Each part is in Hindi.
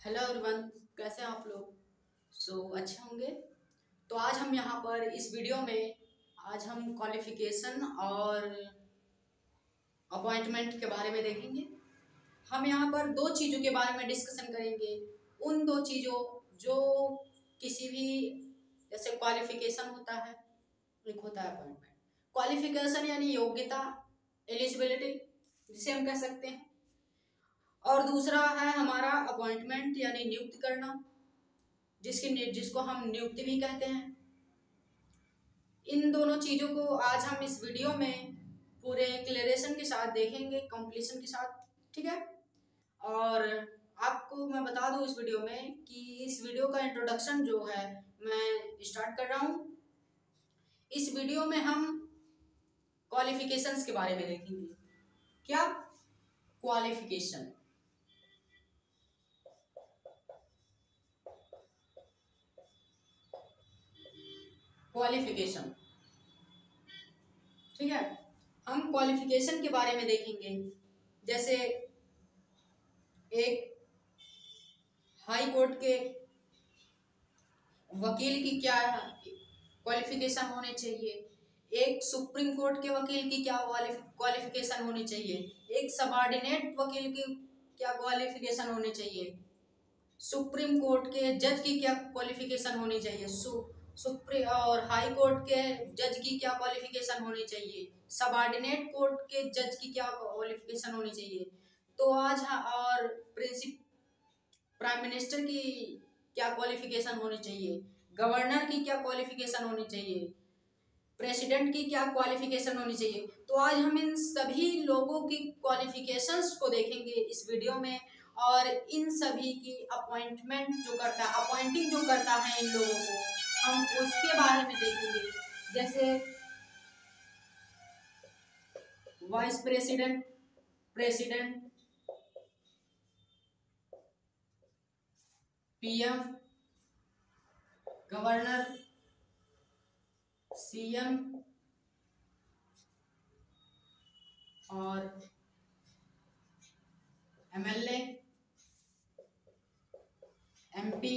हेलो एवरीवन, कैसे हैं आप लोग। अच्छे होंगे। तो आज हम यहाँ पर इस वीडियो में आज हम क्वालिफिकेशन और अपॉइंटमेंट के बारे में देखेंगे। हम यहाँ पर दो चीज़ों के बारे में डिस्कशन करेंगे। उन दो चीज़ों जो किसी भी जैसे क्वालिफिकेशन होता है, एक होता है अपॉइंटमेंट। क्वालिफिकेशन यानी योग्यता, एलिजिबिलिटी जिसे हम कह सकते हैं, और दूसरा है हमारा अपॉइंटमेंट यानी नियुक्त करना, जिसको हम नियुक्ति भी कहते हैं। इन दोनों चीज़ों को आज हम इस वीडियो में पूरे क्लियरेशन के साथ देखेंगे, कंप्लीशन के साथ, ठीक है। और आपको मैं बता दूं इस वीडियो में कि इस वीडियो का इंट्रोडक्शन जो है मैं स्टार्ट कर रहा हूँ। इस वीडियो में हम क्वालिफिकेशंस के बारे में देखेंगे। क्या क्वालिफिकेशन, क्वालिफिकेशन, ठीक है। हम क्वालिफिकेशन के बारे में देखेंगे। जैसे एक हाई कोर्ट के वकील की क्या क्वालिफिकेशन होनी चाहिए, एक सुप्रीम कोर्ट के वकील की क्या क्वालिफिकेशन होनी चाहिए, एक सबऑर्डिनेट वकील की क्या क्वालिफिकेशन होनी चाहिए, सुप्रीम कोर्ट के जज की क्या क्वालिफिकेशन होनी चाहिए, सुप्रीम और हाई कोर्ट के जज की क्या क्वालिफिकेशन होनी चाहिए, सबऑर्डिनेट कोर्ट के जज की क्या क्वालिफिकेशन होनी चाहिए। तो आज और प्राइम मिनिस्टर की क्या क्वालिफिकेशन होनी चाहिए, गवर्नर की क्या क्वालिफिकेशन होनी चाहिए, प्रेसिडेंट की क्या क्वालिफिकेशन होनी चाहिए। तो आज हम इन सभी लोगों की क्वालिफिकेशंस को देखेंगे इस वीडियो में, और इन सभी की अपॉइंटमेंट जो करता है, अपॉइंटिंग जो करता है इन लोगों को, हम उसके बारे में देखेंगे। जैसे vice president, president, PM, governor, CM और MLA, MP,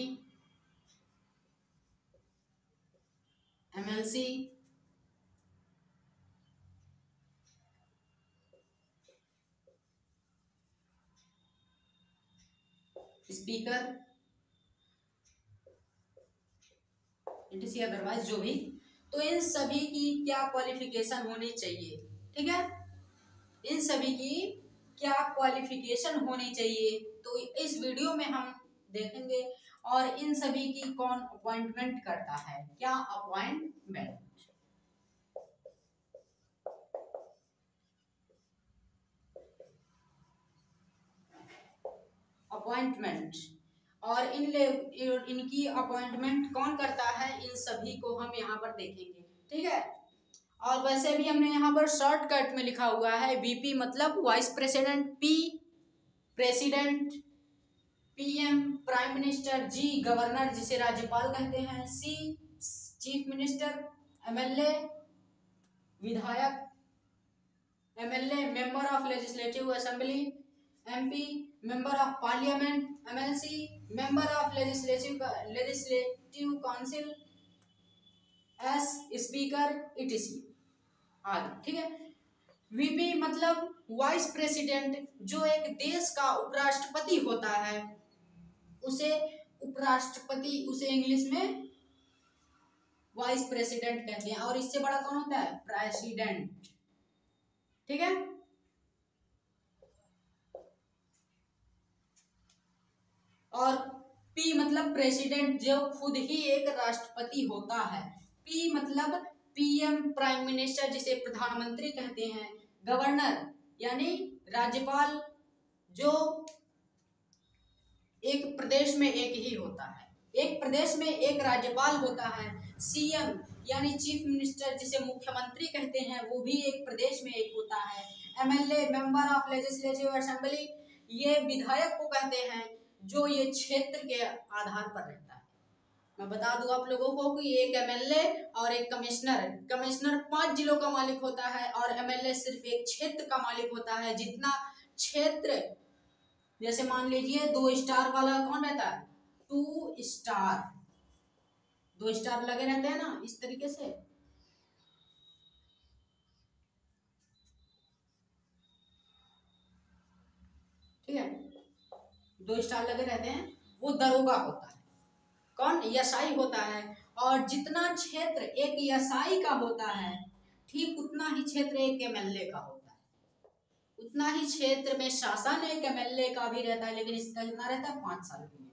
MLC, speaker, ETC otherwise जो भी। तो इन सभी की क्या क्वालिफिकेशन होनी चाहिए, ठीक है। इन सभी की क्या क्वालिफिकेशन होनी चाहिए, तो इस वीडियो में हम देखेंगे। और इन सभी की कौन अपॉइंटमेंट करता है, क्या अपॉइंटमेंट, अपॉइंटमेंट और इनकी अपॉइंटमेंट कौन करता है, इन सभी को हम यहाँ पर देखेंगे, ठीक है। और वैसे भी हमने यहाँ पर शॉर्टकट में लिखा हुआ है वीपी मतलब vice president, P president, PM prime minister, G governor जिसे राज्यपाल कहते हैं, सी चीफ मिनिस्टर, एमएलए विधायक, MLA member of legislative assembly, MP member of parliament, MLC member of legislative council, S speaker, ETC आदि, ठीक है। वीपी मतलब वाइस प्रेसिडेंट, जो एक देश का उपराष्ट्रपति होता है उसे उपराष्ट्रपति, उसे इंग्लिश में वाइस प्रेसिडेंट कहते हैं। और इससे बड़ा कौन होता है, प्रेसिडेंट, ठीक है। और पी मतलब प्रेसिडेंट, जो खुद ही एक राष्ट्रपति होता है। पी मतलब पीएम प्राइम मिनिस्टर, जिसे प्रधानमंत्री कहते हैं। गवर्नर यानी राज्यपाल, जो एक प्रदेश में एक ही होता है, एक प्रदेश में एक राज्यपाल होता है। सीएम यानी चीफ मिनिस्टर, जिसे मुख्यमंत्री कहते हैं, वो भी एक प्रदेश में एक होता है। MLA member of legislative assembly, ये विधायक को कहते हैं, जो ये क्षेत्र के आधार पर रहता है। मैं बता दूं आप लोगों को कि एक एमएलए और एक कमिश्नर, कमिश्नर 5 जिलों का मालिक होता है और एमएलए सिर्फ एक क्षेत्र का मालिक होता है। जितना क्षेत्र जैसे मान लीजिए 2 स्टार वाला कौन रहता है, 2 स्टार, 2 स्टार लगे रहते हैं ना, इस तरीके से। ठीक है, 2 स्टार लगे रहते हैं, वो दरोगा होता है। कौन, यसाई होता है। और जितना क्षेत्र एक यसाई का होता है, ठीक उतना ही क्षेत्र एक एमएलए का होता है। उतना ही क्षेत्र में शासन एक एमएलए का भी रहता है, लेकिन इसका कितना रहता है, 5 साल के लिए,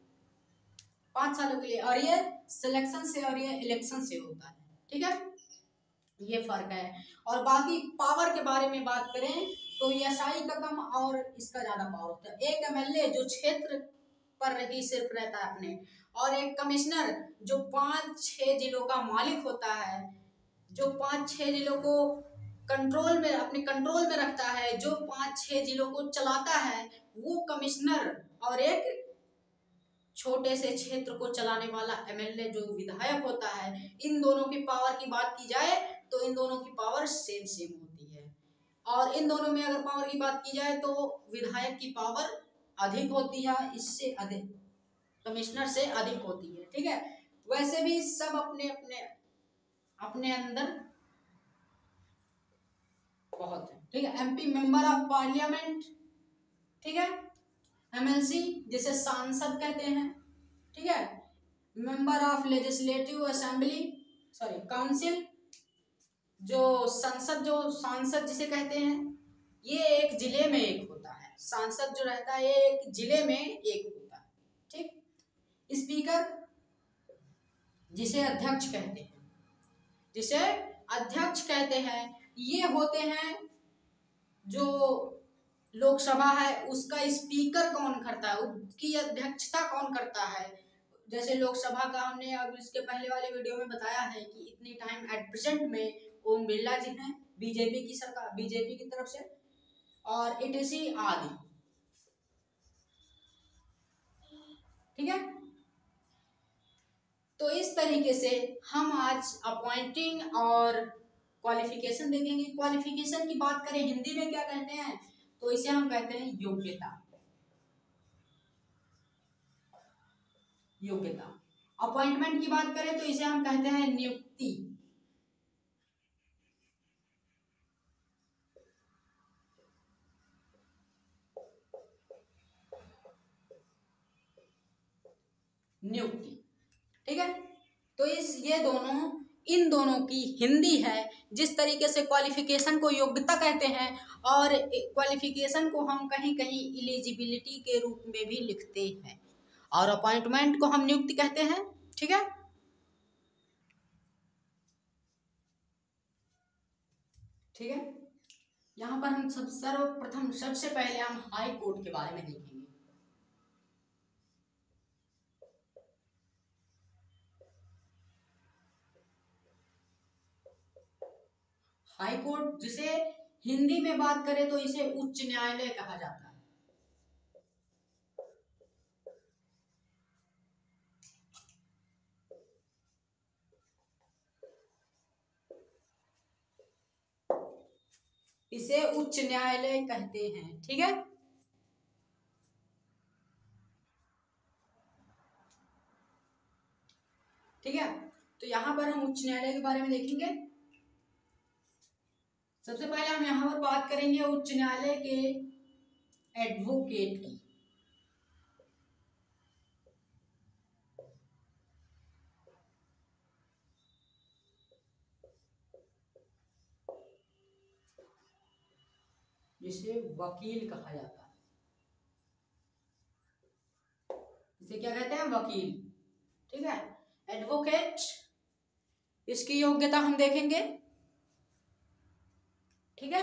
5 सालों के लिए। और ये सिलेक्शन से और ये इलेक्शन से होता है। ठीक है, ये फर्क है। और बाकी पावर के बारे में बात करें तो यसाई का कम और इसका ज्यादा पावर होता है। एक एमएलए जो क्षेत्र पर ही सिर्फ रहता है अपने, और एक कमिश्नर जो 5-6 जिलों का मालिक होता है, जो 5-6 जिलों को कंट्रोल में, अपने कंट्रोल में रखता है, जो 5-6 जिलों को चलाता है, वो कमिश्नर। और एक छोटे से क्षेत्र को चलाने वाला एमएलए जो विधायक होता है। इन दोनों की पावर की बात की जाए तो इन दोनों की पावर सेम सेम होती है। और इन दोनों में अगर पावर की बात की जाए तो विधायक की पावर अधिक होती है, इससे अधिक कमिश्नर से अधिक होती है। ठीक है, वैसे भी सब अपने अपने अपने अंदर बहुत है। ठीक है, एमपी मेंबर ऑफ पार्लियामेंट, ठीक है, एमएलसी जिसे सांसद कहते हैं। ठीक है, member of legislative assembly, sorry council, जो संसद, जो सांसद जिसे कहते हैं, ये एक जिले में एक होता है। सांसद जो रहता है ये एक जिले में एक होता है। ठीक, स्पीकर जिसे अध्यक्ष कहते हैं, जिसे अध्यक्ष कहते हैं, ये होते हैं जो लोकसभा है उसका स्पीकर कौन करता है, उसकी अध्यक्षता कौन करता है। जैसे लोकसभा का हमने अब इसके पहले वाले वीडियो में बताया है कि इतनी टाइम एट प्रेजेंट में ओम बिरला जी हैं, बीजेपी की सरकार, बीजेपी की तरफ से, और इटीसी आदि। ठीक है, तो इस तरीके से हम आज अपॉइंटिंग और क्वालिफिकेशन देखेंगे। क्वालिफिकेशन की बात करें हिंदी में क्या कहते हैं, तो इसे हम कहते हैं योग्यता। योग्यता। अपॉइंटमेंट की बात करें तो इसे हम कहते हैं नियुक्ति। नियुक्ति। ठीक है, तो ये दोनों, इन दोनों की हिंदी है। जिस तरीके से क्वालिफिकेशन को योग्यता कहते हैं, और क्वालिफिकेशन को हम कहीं कहीं एलिजिबिलिटी के रूप में भी लिखते हैं, और अपॉइंटमेंट को हम नियुक्ति कहते हैं। ठीक है, ठीक है, यहाँ पर हम सर्वप्रथम सबसे पहले हम हाई कोर्ट के बारे में देखेंगे। हाई कोर्ट, जिसे हिंदी में बात करें तो इसे उच्च न्यायालय कहा जाता है। इसे उच्च न्यायालय कहते हैं। ठीक है, ठीक है, तो यहाँ पर हम उच्च न्यायालय के बारे में देखेंगे। सबसे पहले हम यहाँ पर बात करेंगे उच्च न्यायालय के एडवोकेट की। जिसे वकील कहा जाता है, इसे क्या कहते हैं, वकील। ठीक है, एडवोकेट, इसकी योग्यता हम देखेंगे। ठीक है,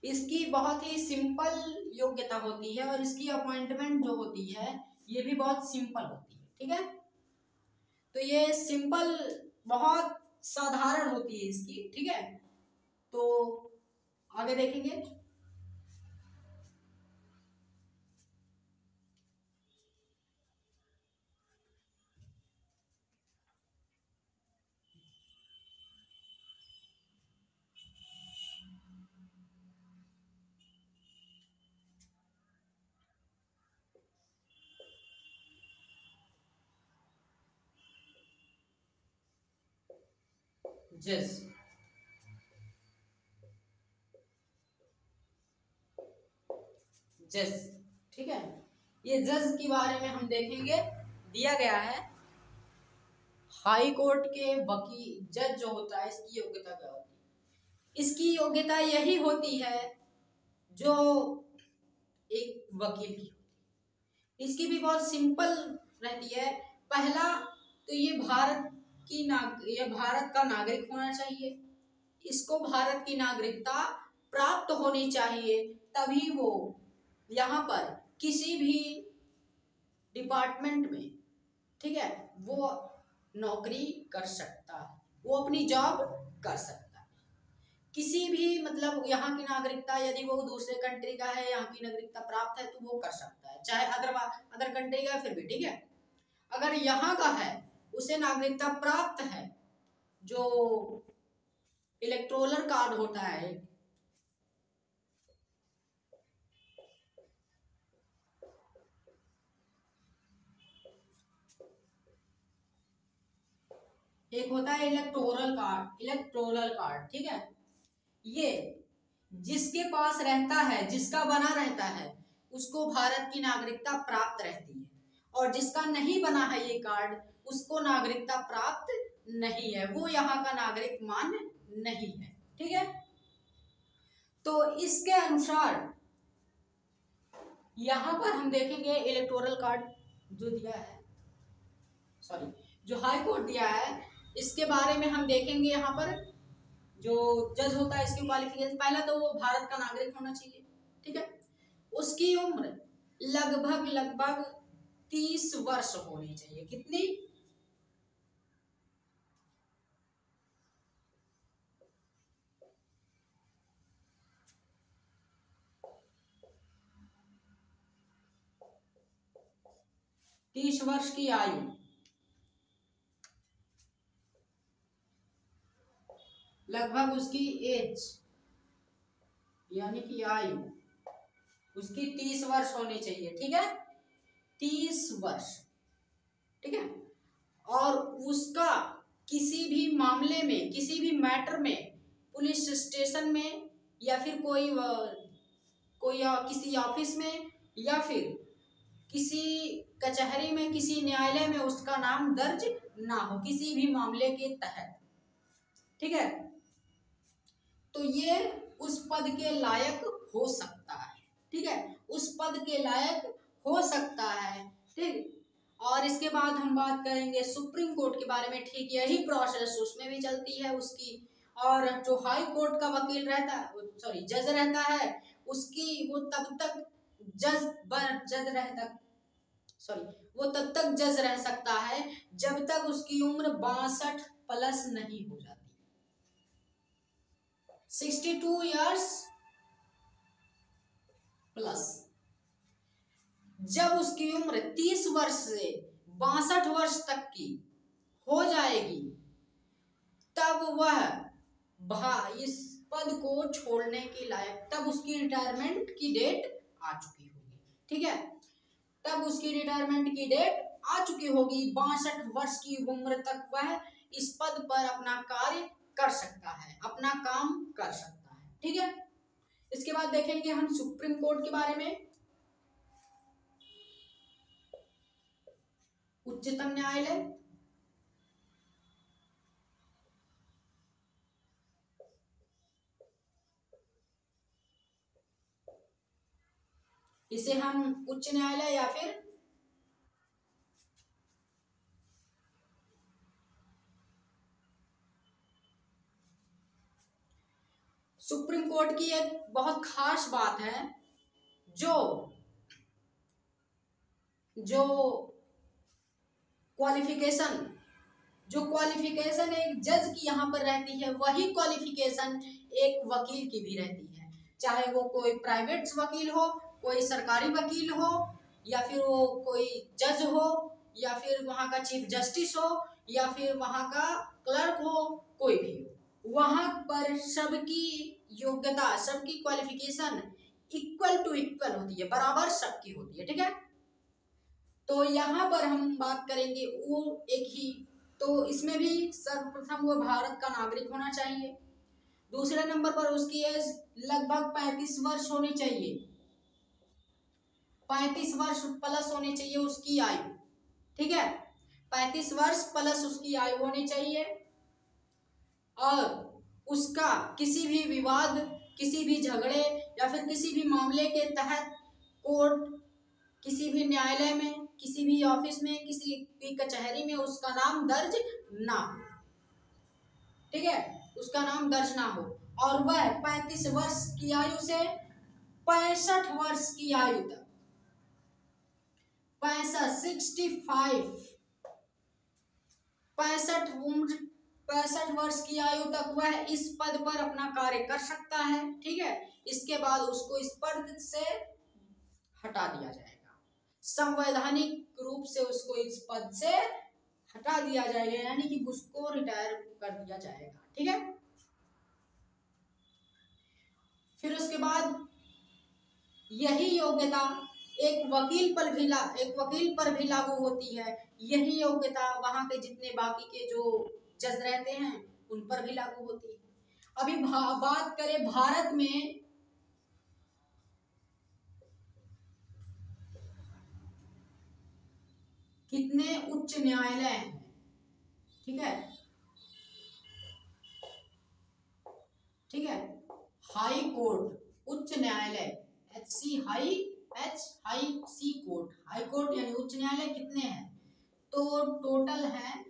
इसकी बहुत ही सिंपल योग्यता होती है, और इसकी अपॉइंटमेंट जो होती है ये भी बहुत सिंपल होती है। ठीक है, तो ये सिंपल, बहुत साधारण होती है इसकी। ठीक है, तो आगे देखेंगे। जज, जज, ठीक है। ये जज के बारे में हम देखेंगे, दिया गया है हाई कोर्ट के वकील जज जो होता है इसकी योग्यता क्या होती है। इसकी योग्यता यही होती है जो एक वकील की होती है। इसकी भी बहुत सिंपल रहती है। पहला तो ये भारत का नागरिक होना चाहिए, इसको भारत की नागरिकता प्राप्त होनी चाहिए, तभी वो यहाँ पर किसी भी डिपार्टमेंट में, ठीक है, वो नौकरी कर सकता है, वो अपनी जॉब कर सकता है। किसी भी मतलब यहाँ की नागरिकता यदि वो दूसरे कंट्री का है, यहाँ की नागरिकता प्राप्त है तो वो कर सकता है, चाहे अदर कंट्री का फिर भी, ठीक है। अगर यहाँ का है, उसे नागरिकता प्राप्त है, जो इलेक्टोरल कार्ड होता है, एक होता है इलेक्टोरल कार्ड, ठीक है। ये जिसके पास रहता है, जिसका बना रहता है, उसको भारत की नागरिकता प्राप्त रहती है, और जिसका नहीं बना है ये कार्ड, उसको नागरिकता प्राप्त नहीं है, वो यहाँ का नागरिक मान्य नहीं है, ठीक है। तो इसके अनुसार यहाँ पर हम देखेंगे इलेक्टोरल कार्ड जो दिया है, सॉरी जो हाई कोर्ट दिया है, इसके बारे में हम देखेंगे। यहाँ पर जो जज होता है इसकी क्वालिफिकेशन, पहला तो वो भारत का नागरिक होना चाहिए, ठीक है। उसकी उम्र लगभग 30 वर्ष होनी चाहिए। कितनी? 30 वर्ष की आयु, लगभग उसकी एज यानी कि आयु उसकी 30 वर्ष होनी चाहिए, ठीक है, 30 वर्ष, ठीक है। और उसका किसी भी मामले में, किसी भी मैटर में, पुलिस स्टेशन में या फिर कोई किसी ऑफिस में या फिर किसी कचहरी में, किसी न्यायालय में उसका नाम दर्ज ना हो किसी भी मामले के तहत, ठीक है। तो ये उस पद के लायक हो सकता है, ठीक है, उस पद के लायक हो सकता है, ठीक। और इसके बाद हम बात करेंगे सुप्रीम कोर्ट के बारे में, ठीक यही प्रोसेस उसमें भी चलती है उसकी। और जो हाई कोर्ट का वकील रहता है, सॉरी जज रहता है, उसकी वो तब तक वो तब तक जज रह सकता है जब तक उसकी उम्र 62 प्लस नहीं हो जाती, 62 इयर्स प्लस। जब उसकी उम्र 30 वर्ष से 62 वर्ष तक की हो जाएगी, तब वह इस पद को छोड़ने के लायक, तब उसकी रिटायरमेंट की डेट आ चुकी होगी, ठीक है, तब उसकी रिटायरमेंट की डेट आ चुकी होगी। 62 वर्ष की उम्र तक वह इस पद पर अपना कार्य कर सकता है, अपना काम कर सकता है, ठीक है। इसके बाद देखेंगे हम सुप्रीम कोर्ट के बारे में। उच्चतम न्यायालय, इसे हम उच्च न्यायालय या फिर सुप्रीम कोर्ट की एक बहुत खास बात है, जो क्वालिफिकेशन एक जज की यहाँ पर रहती है, वही क्वालिफिकेशन एक वकील की भी रहती है, चाहे वो कोई प्राइवेट वकील हो, कोई सरकारी वकील हो, या फिर वो कोई जज हो, या फिर वहाँ का चीफ जस्टिस हो, या फिर वहाँ का क्लर्क हो, कोई भी हो, वहाँ पर सबकी योग्यता, सबकी क्वालिफिकेशन इक्वल टू इक्वल होती है, बराबर सबकी होती है, ठीक है। तो यहाँ पर हम बात करेंगे वो एक ही तो इसमें भी सर्वप्रथम वो भारत का नागरिक होना चाहिए। दूसरे नंबर पर उसकी एज लगभग 35 वर्ष होनी चाहिए, 35 वर्ष प्लस होनी चाहिए उसकी आयु, ठीक है, 35 वर्ष प्लस उसकी आयु होनी चाहिए। और उसका किसी भी विवाद, किसी भी झगड़े या फिर किसी भी मामले के तहत कोर्ट, किसी भी न्यायालय में, किसी भी ऑफिस में, किसी भी कचहरी में उसका नाम दर्ज ना हो, ठीक है, उसका नाम दर्ज ना हो। और वह 35 वर्ष की आयु से 65 वर्ष की आयु तक, 65 वर्ष की आयु तक वह इस पद पर अपना कार्य कर सकता है, ठीक है। इसके बाद उसको इस पद से हटा दिया जाएगा, संवैधानिक रूप से उसको इस पद से हटा दिया जाएगा, यानी कि उसको रिटायर कर दिया जाएगा, ठीक है। फिर उसके बाद यही योग्यता एक वकील पर भी लागू होती है। यही योग्यता वहां के जितने बाकी के जो जज रहते हैं उन पर भी लागू होती है। अभी बात करें भारत में कितने उच्च न्यायालय हैं, ठीक है, ठीक है, हाई कोर्ट, उच्च न्यायालय, हाई कोर्ट, हाई कोर्ट यानी उच्च न्यायालय कितने हैं, तो टोटल है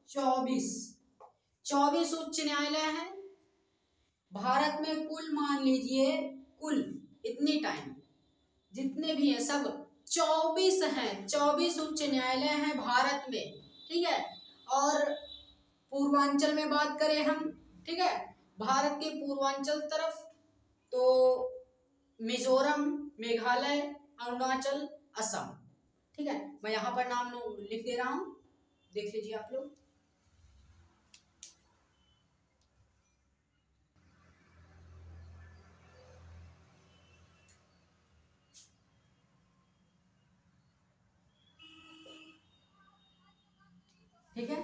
24 उच्च न्यायालय हैं भारत में। कुल मान लीजिए, कुल इतनी टाइम जितने भी हैं सब 24 हैं, 24 उच्च न्यायालय हैं भारत में, ठीक है। और पूर्वांचल में बात करें हम, ठीक है, भारत के पूर्वांचल तरफ तो मिजोरम, मेघालय, अरुणाचल, असम, ठीक है। मैं यहाँ पर नाम लिख दे रहा हूं, देख लीजिए आप लोग। ठीक है,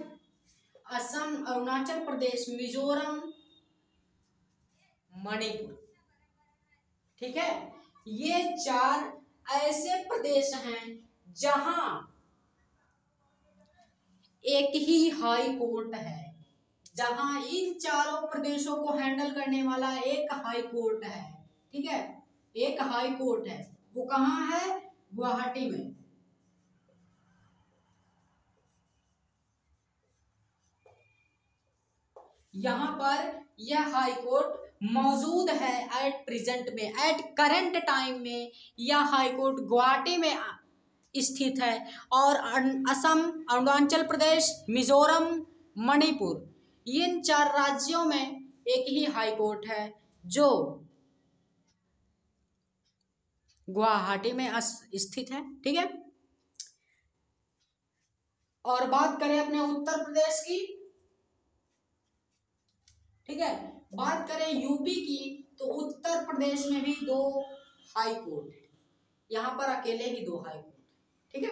असम, अरुणाचल प्रदेश, मिजोरम, मणिपुर, ठीक है। ये 4 ऐसे प्रदेश हैं जहां एक ही हाई कोर्ट है, जहां इन चारों प्रदेशों को हैंडल करने वाला एक हाई कोर्ट है, ठीक है, एक हाई कोर्ट है। वो कहाँ है? गुवाहाटी में। यहाँ पर यह हाई कोर्ट मौजूद है एट प्रेजेंट में, एट करंट टाइम में यह हाई कोर्ट गुवाहाटी में स्थित है। और असम, अरुणाचल प्रदेश, मिजोरम, मणिपुर, इन 4 राज्यों में एक ही हाई कोर्ट है जो गुवाहाटी में स्थित है, ठीक है। और बात करें अपने उत्तर प्रदेश की, ठीक है, बात करें यूपी की, तो उत्तर प्रदेश में भी 2 हाई कोर्ट है, यहाँ पर अकेले ही 2 हाई कोर्ट, ठीक है।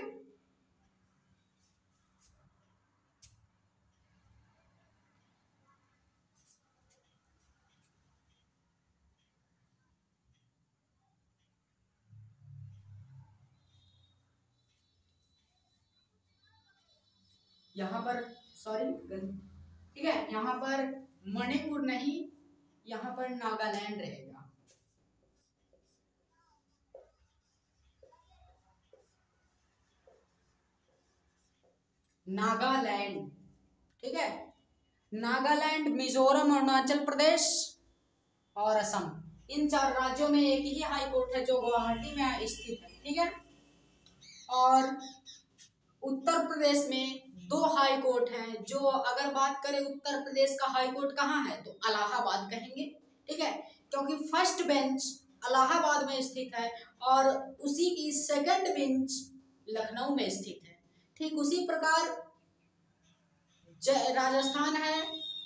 यहाँ पर सॉरी, ठीक है, यहाँ पर मणिपुर नहीं, यहाँ पर नागालैंड रहेगा। नागालैंड, ठीक है, नागालैंड, मिजोरम, अरुणाचल प्रदेश और असम, इन 4 राज्यों में एक ही हाई कोर्ट है जो गुवाहाटी में स्थित है, ठीक है। और उत्तर प्रदेश में 2 हाई कोर्ट हैं, जो अगर बात करें उत्तर प्रदेश का हाई कोर्ट कहाँ है तो इलाहाबाद कहेंगे, ठीक है, क्योंकि फर्स्ट बेंच इलाहाबाद में स्थित है और उसी की सेकंड बेंच लखनऊ में स्थित है। ठीक उसी प्रकार राजस्थान है,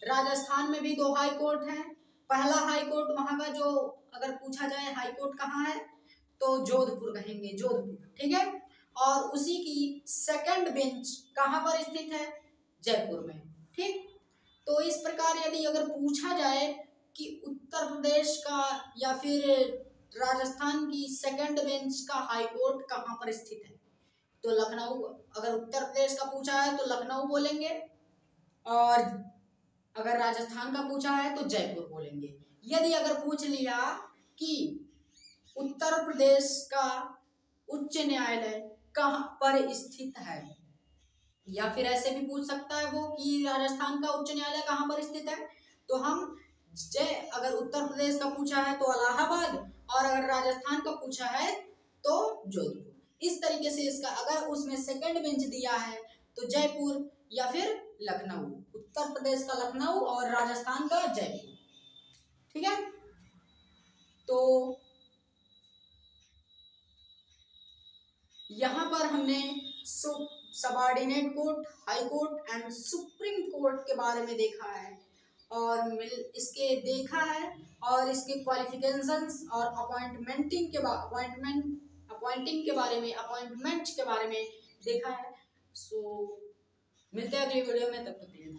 राजस्थान में भी 2 हाई कोर्ट हैं। पहला हाई कोर्ट वहां का जो अगर पूछा जाए हाई कोर्ट कहाँ है तो जोधपुर कहेंगे, जोधपुर, ठीक है। और उसी की सेकंड बेंच कहाँ पर स्थित है? जयपुर में। ठीक। तो इस प्रकार यदि अगर पूछा जाए कि उत्तर प्रदेश का या फिर राजस्थान की सेकंड बेंच का हाई कोर्ट कहाँ पर स्थित है, तो लखनऊ। अगर उत्तर प्रदेश का पूछा है तो लखनऊ बोलेंगे, और अगर राजस्थान का पूछा है तो जयपुर बोलेंगे। यदि अगर पूछ लिया कि उत्तर प्रदेश का उच्च न्यायालय कहाँ पर स्थित है, या फिर ऐसे भी पूछ सकता है वो कि राजस्थान का उच्च न्यायालय कहाँ पर स्थित है, तो हम अगर उत्तर प्रदेश का पूछा है तो इलाहाबाद, और अगर राजस्थान का पूछा है तो जोधपुर। इस तरीके से इसका अगर उसमें सेकंड बेंच दिया है तो जयपुर या फिर लखनऊ, उत्तर प्रदेश का लखनऊ और राजस्थान का जयपुर। ठीक है। तो यहाँ पर हमने subordinate court, high court and supreme court के बारे में देखा है, और इसके देखा है, और इसके क्वालिफिकेशंस और अपॉइंटिंग के बारे में देखा है। सो मिलते हैं अगली वीडियो में, तब तक के लिए।